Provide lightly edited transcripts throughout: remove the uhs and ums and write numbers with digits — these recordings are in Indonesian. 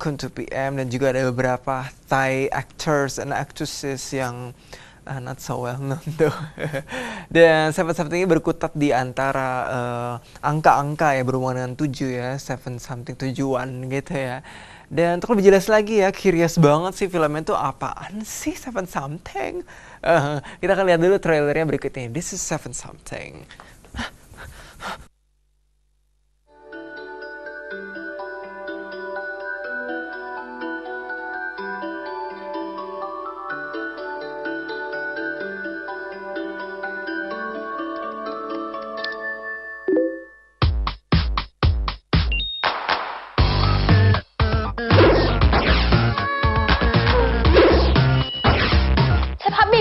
Kun 2 PM dan juga ada beberapa Thai actors and actresses yang not so well known tuh. Dan Seven Something ini berkutat di antara angka-angka ya berhubungan dengan 7 ya, Seven Something 71 gitu ya. Dan untuk lebih jelas lagi ya, curious banget sih filmnya tuh apaan sih Seven Something. Kita akan lihat dulu trailernya berikut ini. This is Seven Something.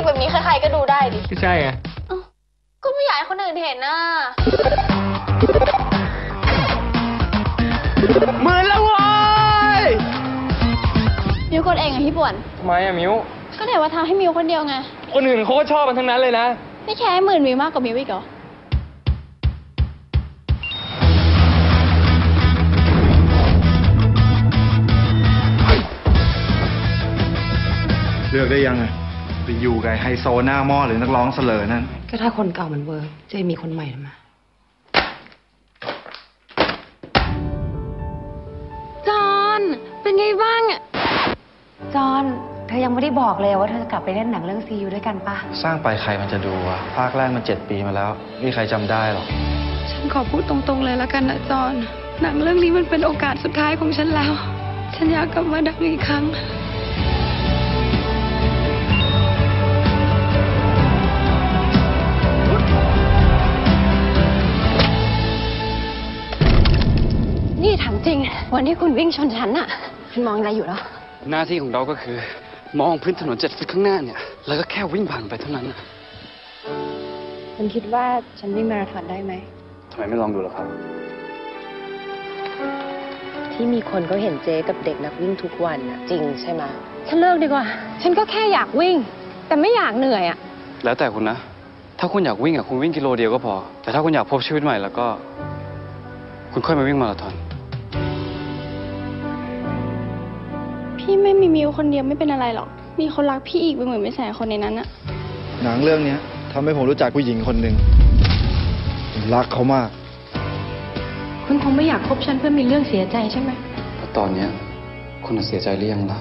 แบบนี้ใครๆก็ดูได้ดิ ก็ใช่ไง ก็ไม่อยากให้คนอื่นเห็นน่ะ หมื่นแล้วเว้ย มิวกดเองอะพี่ป่วน ทำไมอะมิว ก็ไหนว่าทำให้มิวคนเดียวไง คนอื่นเขาก็ชอบมันทั้งนั้นเลยนะ ไม่แค่ให้10,000 วิวมากกว่ามิวอีกเหรอ เลือกได้ยังไงไปอยู่กับไฮโซหน้าหม้อหรือนักร้องเสลอนั่น ก็ถ้าคนเก่ามันเวิร์กจะมีคนใหม่ทำไมจอนเป็นไงบ้างอะ จอนเธอยังไม่ได้บอกเลยว่าเธอจะกลับไปเล่นหนังเรื่องซีอูด้วยกันปะ สร้างไปใครมันจะดูอะภาคแรกมัน7 ปีมาแล้วไม่มีใครจำได้หรอก ฉันขอพูดตรงๆเลยแล้วกันนะจอนหนังเรื่องนี้มันเป็นโอกาสสุดท้ายของฉันแล้ว ฉันอยากกลับมาดังอีกครั้งนี่ถามจริงวันที่คุณวิ่งชนฉันน่ะคุณมองอะไรอยู่แล้ว หน้าที่ของเราก็คือมองพื้นถนน7 ฟุตข้างหน้าเนี่ยแล้วก็แค่วิ่งผ่านไปเท่านั้นนะ คุณคิดว่าฉันวิ่งมาราธอนได้ไหม ทำไมไม่ลองดูล่ะครับ ที่มีคนเขาเห็นเจ๊กับเด็กนักวิ่งทุกวันน่ะจริงใช่ไหม ฉันเลิกดีกว่า ฉันก็แค่อยากวิ่ง แต่ไม่อยากเหนื่อยอ่ะ แล้วแต่คุณนะ ถ้าคุณอยากวิ่งคุณวิ่งกิโลเดียวก็พอ แต่ถ้าคุณอยากพบชีวิตใหม่แล้วก็ คุณค่อยมาวิ่งมาราธอน พี่ไม่มีมิวคนเดียวไม่เป็นอะไรหรอก มีคนรักพี่อีกเป็น10,000 คนในนั้นอะ หนังเรื่องนี้ทำให้ผมรู้จักผู้หญิงคนหนึ่งผมรักเขามาก คุณคงไม่อยากคบฉันเพื่อมีเรื่องเสียใจใช่ไหม เพราะตอนเนี้ยคุณเสียใจหรือยังล่ะ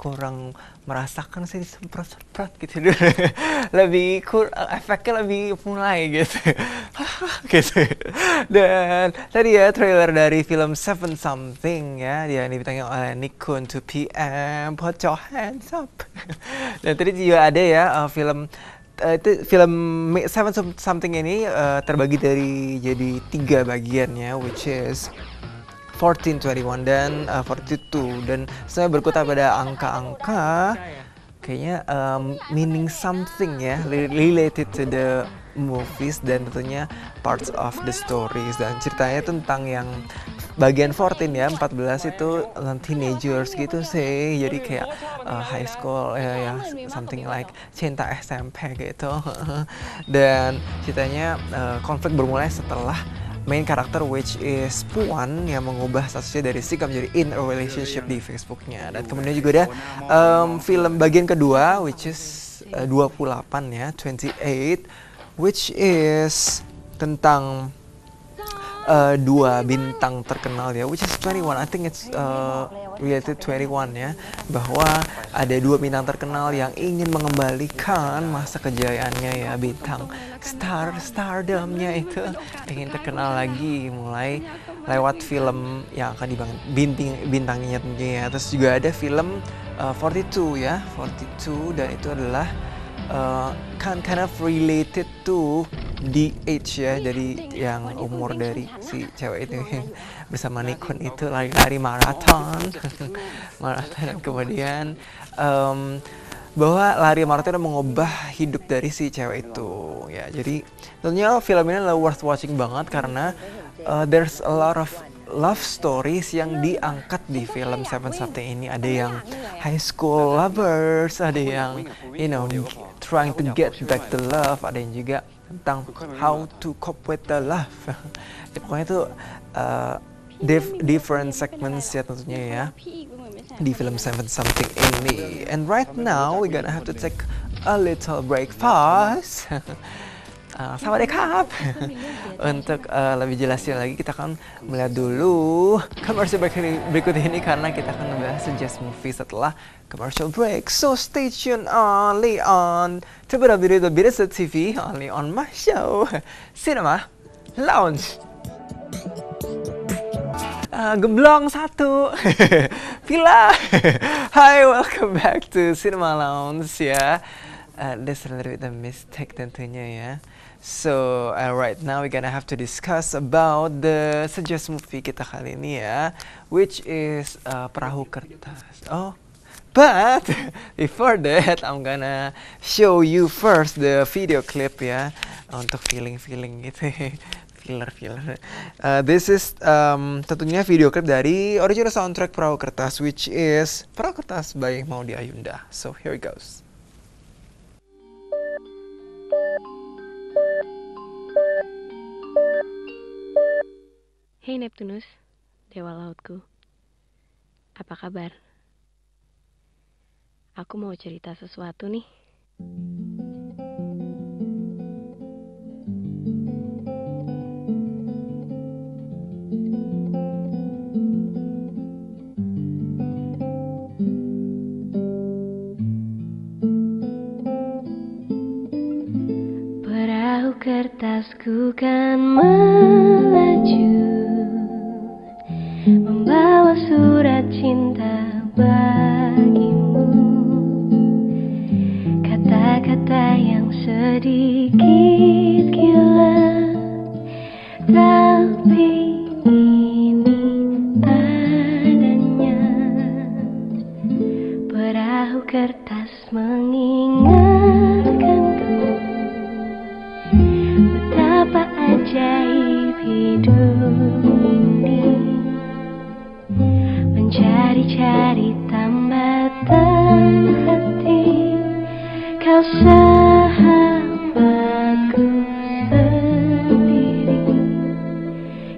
kurang merasakan sih disemprot-semprot gitu dulu. Lebih efeknya lebih mulai gitu. Gitu. Dan tadi ya trailer dari film Seven Something ya, dia dibintangi oleh Nick Kun 2 PM, put your hands up. Dan tadi juga ada ya film itu film Seven Something ini terbagi jadi 3 bagiannya, which is 14, 21 dan 42, dan saya berkutat pada angka-angka kayaknya meaning something ya, related to the movies dan tentunya parts of the stories. Dan ceritanya tentang yang bagian 14 ya, 14 itu teenagers gitu sih, jadi kayak high school ya, something like cinta SMP gitu. Dan ceritanya konflik bermulai setelah main karakter which is Puan yang mengubah statusnya dari sikap menjadi in a relationship di Facebooknya. Dan kemudian juga ada film bagian kedua which is 28 ya, 28, which is tentang 2 bintang terkenal ya, which is 21. I think it's related 21 ya, bahwa ada 2 bintang terkenal yang ingin mengembalikan masa kejayaannya ya, bintang stardomnya itu ingin terkenal lagi mulai lewat film yang akan bintangnya tentunya. Terus juga ada film 42 ya, 42, dan itu adalah kind of related to the age ya, dari yang umur dari si cewek itu bersama Nikon itu lari-lari maraton maraton, dan kemudian bahwa lari maraton itu mengubah hidup dari si cewek itu ya. Jadi tentunya film ini adalah worth watching banget karena there's a lot of love stories yang diangkat di film Seven Something ini. Ada yang high school lovers, ada yang trying to get back the love, ada yang juga tentang how to cope with the love. Ya, pokoknya itu different segments ya tentunya ya di film Seven Something ini. And right now we're gonna have to take a little break fast. Sawadee-kap. Untuk lebih jelasnya lagi kita akan melihat dulu commercial break berikut ini karena kita akan membahas Suggest Movie setelah commercial break. So stay tuned only on www.birasa.tv, only on my show Cinema Lounge. Gemblong satu Villa. Hi, welcome back to Cinema Lounge ya. There's a little bit of mistake tentunya ya. So right now we're gonna have to discuss about the Suggest Movie kita kali ini ya, which is Perahu Kertas. Oh, but before that I'm gonna show you first the video clip ya, untuk feeling gitu. Filler. This is tentunya video clip dari original soundtrack Perahu Kertas, which is Perahu Kertas by Maudy Ayunda. So here it goes. Hei Neptunus, dewa lautku. Apa kabar? Aku mau cerita sesuatu nih. Perahu kertasku kan melaju, membawa surat cinta bagimu. Kata-kata yang sedikit gila, tapi ini adanya. Perahu kertas mengingatkanku betapa ajaib hidup ini, mencari-cari tambatan hati. Kau sahabatku sendiri,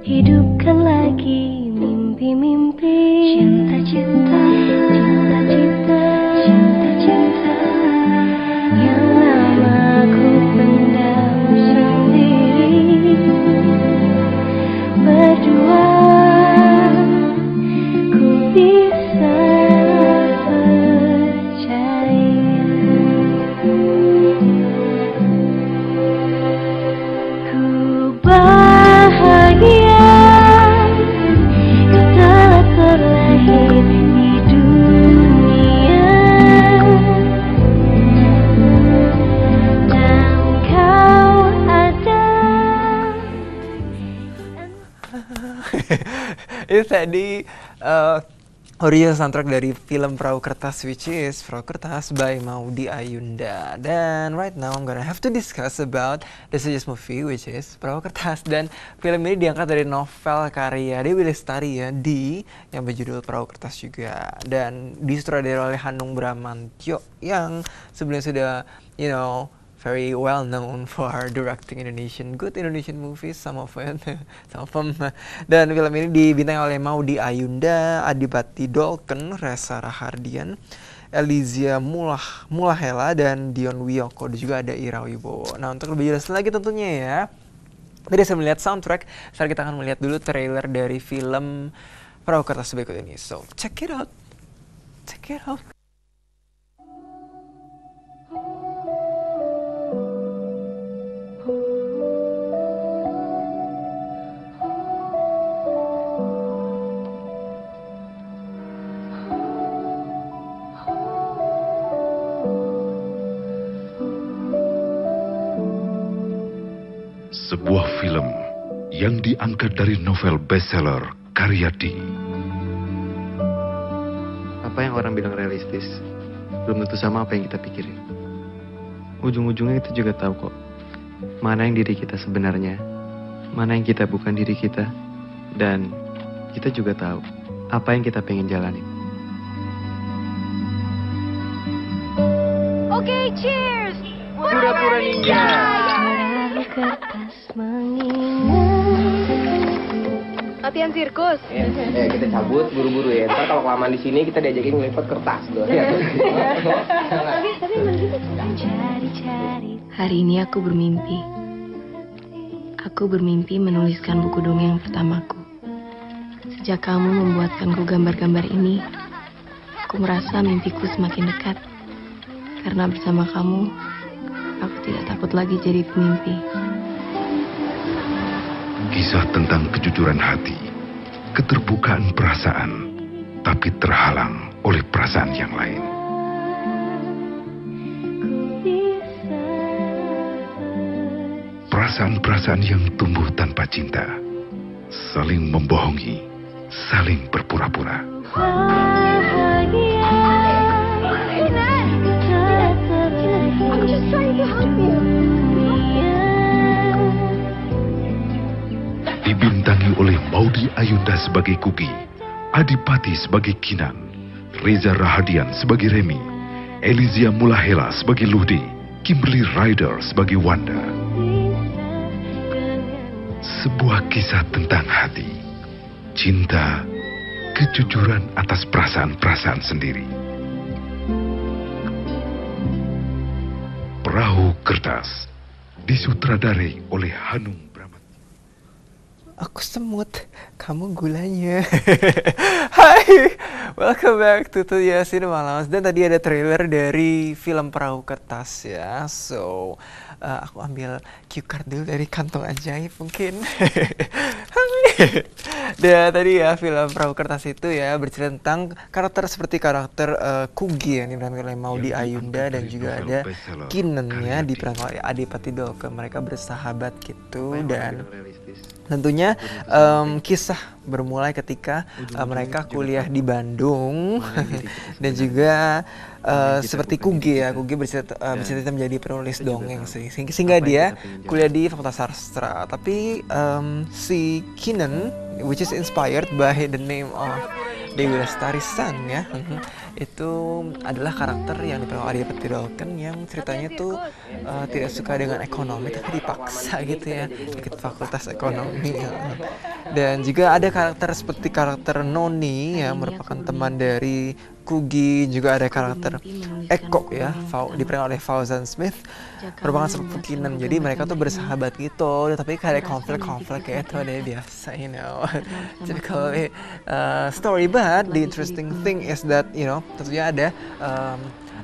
hidupkan lagi mimpi-mimpi. Cinta-cinta, cinta-cinta, cinta-cinta yang lama ku pendam sendiri. Berdua ku bisa percaya, ku bahagia kau telah terlahir di dunia, dan kau ada. Itu tadi original soundtrack dari film Perahu Kertas, which is Perahu Kertas by Maudy Ayunda. Dan right now I'm gonna have to discuss about the Suggest Movie, which is Perahu Kertas. Dan film ini diangkat dari novel karya Dewi Lestari ya, yang berjudul Perahu Kertas juga. Dan disutradarai oleh Hanung Bramantyo yang sebelumnya sudah very well known for directing good Indonesian movies, some of them. Dan film ini dibintangi oleh Maudy Ayunda, Adipati Dolken, Reza Rahardian, Elizia Mulahela, dan Dion Wiyoko, dan juga ada Ira Wibowo. Nah, untuk lebih jelas lagi tentunya ya, tadi saya melihat soundtrack, sekarang kita akan melihat dulu trailer dari film Perahu Kertas berikut ini. So, check it out. Sebuah film yang diangkat dari novel bestseller Karyadi. Apa yang orang bilang realistis, belum tentu sama apa yang kita pikirin. Ujung-ujungnya kita juga tahu kok, mana yang diri kita sebenarnya, mana yang kita bukan diri kita, dan kita juga tahu apa yang kita pengen jalanin. Oke, cheers. Pura-pura ninja. Kertas mengingat. Latihan sirkus. Ya, kita cabut buru-buru ya. Ntar kalau kelamaan di sini kita diajakin ngelipet kertas tuh. Tapi begitu cari-cari. Hari ini aku bermimpi. Aku bermimpi menuliskan buku dongeng pertamaku. Sejak kamu membuatkanku gambar-gambar ini, aku merasa mimpiku semakin dekat. Karena bersama kamu, aku tidak takut lagi jadi pemimpi. Kisah tentang kejujuran hati, keterbukaan perasaan, tapi terhalang oleh perasaan yang lain. Perasaan-perasaan yang tumbuh tanpa cinta, saling membohongi, saling berpura-pura. Dibintangi oleh Maudy Ayunda sebagai Kugi, Adipati sebagai Kinan, Reza Rahadian sebagai Remi, Elizia Mulahela sebagai Ludi, Kimberly Ryder sebagai Wanda. Sebuah kisah tentang hati, cinta, kejujuran atas perasaan-perasaan sendiri. Perahu Kertas disutradarai oleh Hanung Bramantyo. Aku semut, kamu gulanya. Hai, welcome back to Tuya Cinema Lounge. Dan tadi ada trailer dari film Perahu Kertas ya. So, aku ambil cue card dulu dari kantong ajaib mungkin. Dan tadi ya film Perahu Kertas itu ya bercerita tentang karakter seperti karakter Kugi yang diperankan oleh Maudy Ayunda, dan juga ada Kinan-nya diperankan oleh Adipati Dolken. Mereka bersahabat gitu, dan tentunya kisah bermulai ketika mereka kuliah di Bandung. Dan juga seperti Kugi ya, Kugi bercita menjadi penulis dongeng sih, sehingga dia kuliah di Fakultas Sastra. Tapi si Kinan, which is inspired by the name of Dewi Lestari San ya, itu adalah karakter yang diperankan oleh Adipati Dolken yang ceritanya tuh tidak suka dengan ekonomi tapi dipaksa gitu ya, ikut fakultas ekonomi ya. Dan juga ada karakter seperti karakter Noni yang merupakan teman dari Kugi, juga ada karakter Eko ya, diperankan oleh Fauzan Smith, merupakan sepupu Kinan. Jadi mereka tuh bersahabat gitu, tapi kayak konflik kayak itu ada biasa, you know, typical story. But the interesting thing is that, you know, tentunya ada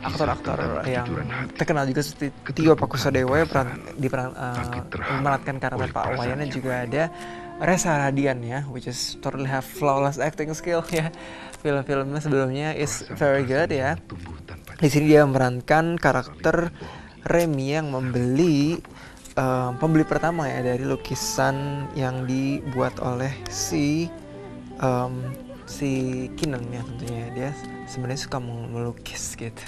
aktor-aktor yang terkenal juga seperti Tio Pakusadewa memerankan karakter Pak Wayan, dan juga ada Reza Radian ya, which is totally have flawless acting skill ya. Film-filmnya sebelumnya is very good ya. Di sini dia memerankan karakter Remi yang pembeli pertama ya dari lukisan yang dibuat oleh si Kinan ya. Tentunya dia sebenarnya suka melukis gitu.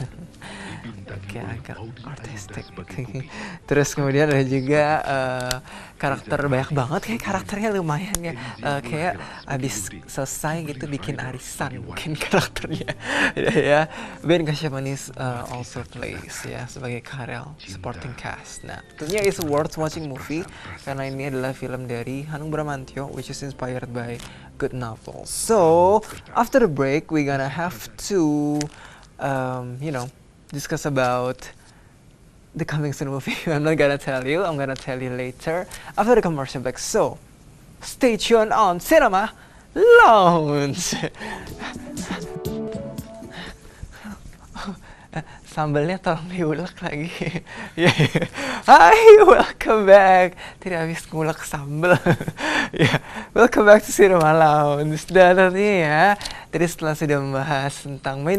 Kayak agak artistik. Terus kemudian ada juga karakter, banyak banget kayak karakternya, lumayan ya. Kayak abis selesai gitu bikin arisan mungkin karakternya. Ya, Ben Kasyafani also plays ya sebagai Karel, supporting cast. Nah, tentunya it's worth watching movie karena ini adalah film dari Hanung Bramantyo, which is inspired by good novels. So after the break, we're gonna have to you know, discuss about the coming soon movie. I'm not gonna tell you, I'm gonna tell you later after the commercial break. So stay tuned on Cinema Lounge. Sambalnya tolong diulek lagi. Hai, welcome back. Tidak habis ngulek sambal. Welcome back to Cinema Lounge. Dan nanti ya, tadi setelah sudah membahas tentang main